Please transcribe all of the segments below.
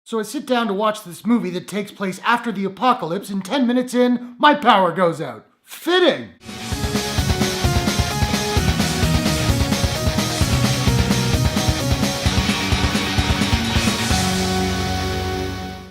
So I sit down to watch this movie that takes place after the apocalypse, and 10 minutes in, my power goes out. Fitting!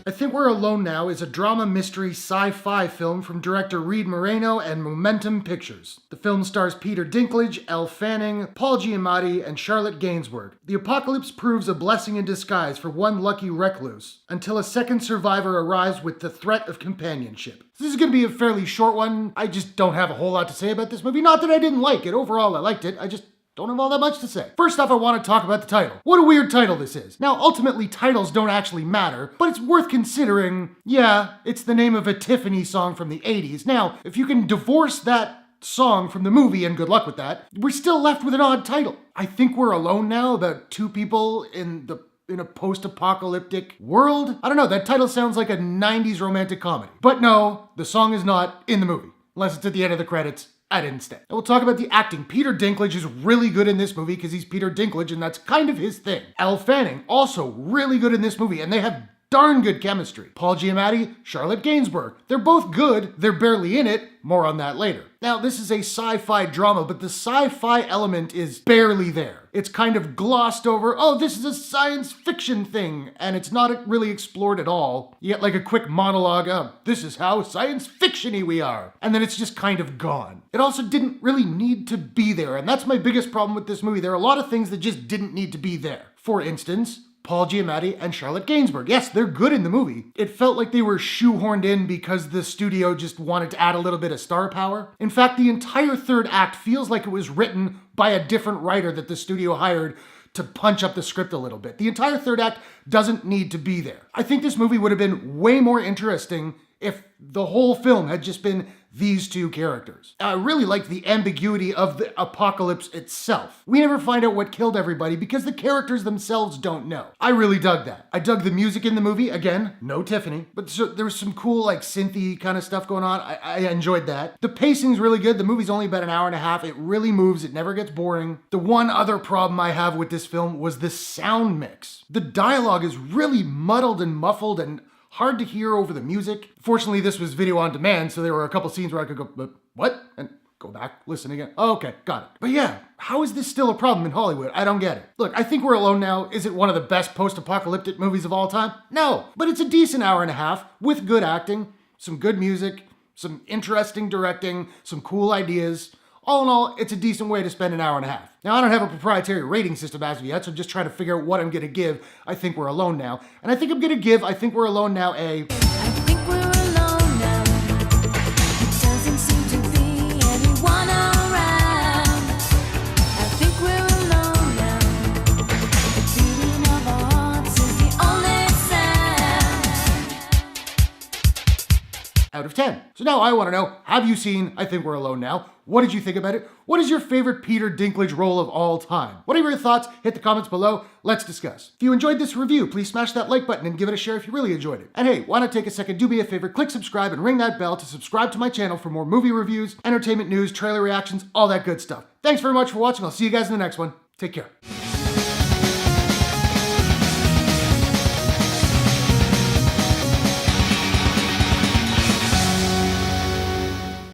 I Think We're Alone Now is a drama mystery sci-fi film from director Reed Morano and Momentum Pictures. The film stars Peter Dinklage, Elle Fanning, Paul Giamatti, and Charlotte Gainsbourg. The apocalypse proves a blessing in disguise for one lucky recluse, until a second survivor arrives with the threat of companionship. This is going to be a fairly short one. I just don't have a whole lot to say about this movie. Not that I didn't like it. Overall, I liked it. I just don't have all that much to say. First off, I want to talk about the title. What a weird title this is. Now, ultimately, titles don't actually matter, but it's worth considering. Yeah, it's the name of a Tiffany song from the 80s. Now, if you can divorce that song from the movie, and good luck with that, we're still left with an odd title. I Think We're Alone Now, about two people in a post-apocalyptic world? I don't know, that title sounds like a 90s romantic comedy. But no, the song is not in the movie, unless it's at the end of the credits. I didn't stay. And we'll talk about the acting. Peter Dinklage is really good in this movie because he's Peter Dinklage and that's kind of his thing. Elle Fanning, also really good in this movie, and they have darn good chemistry. Paul Giamatti, Charlotte Gainsbourg. They're both good, they're barely in it. More on that later. Now, this is a sci-fi drama, but the sci-fi element is barely there. It's kind of glossed over, oh, this is a science fiction thing, and it's not really explored at all. You get like a quick monologue of, this is how science fiction-y we are. And then it's just kind of gone. It also didn't really need to be there, and that's my biggest problem with this movie. There are a lot of things that just didn't need to be there. For instance, Paul Giamatti and Charlotte Gainsbourg. Yes, they're good in the movie. It felt like they were shoehorned in because the studio just wanted to add a little bit of star power. In fact, the entire third act feels like it was written by a different writer that the studio hired to punch up the script a little bit. The entire third act doesn't need to be there. I think this movie would have been way more interesting if the whole film had just been these two characters. I really liked the ambiguity of the apocalypse itself. We never find out what killed everybody because the characters themselves don't know. I really dug that. I dug the music in the movie. Again, no Tiffany, but there was some cool like synthy kind of stuff going on. I enjoyed that. The pacing's really good. The movie's only about an hour and a half. It really moves. It never gets boring. The one other problem I have with this film was the sound mix. The dialogue is really muddled and muffled and hard to hear over the music. Fortunately, this was video on demand, so there were a couple scenes where I could go, what? And go back, listen again. Oh, okay, got it. But yeah, how is this still a problem in Hollywood? I don't get it. Look, I Think We're Alone Now. Is it one of the best post-apocalyptic movies of all time? No, but it's a decent hour and a half with good acting, some good music, some interesting directing, some cool ideas. All in all, it's a decent way to spend an hour and a half. Now, I don't have a proprietary rating system as of yet, so I'm just trying to figure out what I'm gonna give I Think We're Alone Now. And I think I'm gonna give I Think We're Alone Now a... I think we're alone now. It doesn't seem to be anyone around. I think we're alone now. The beating of our hearts is the only sound. Out of 10. So now I want to know, have you seen I Think We're Alone Now? What did you think about it? What is your favorite Peter Dinklage role of all time? Whatever your thoughts, hit the comments below. Let's discuss. If you enjoyed this review, please smash that like button and give it a share if you really enjoyed it. And hey, why not take a second, do me a favor, click subscribe and ring that bell to subscribe to my channel for more movie reviews, entertainment news, trailer reactions, all that good stuff. Thanks very much for watching. I'll see you guys in the next one. Take care.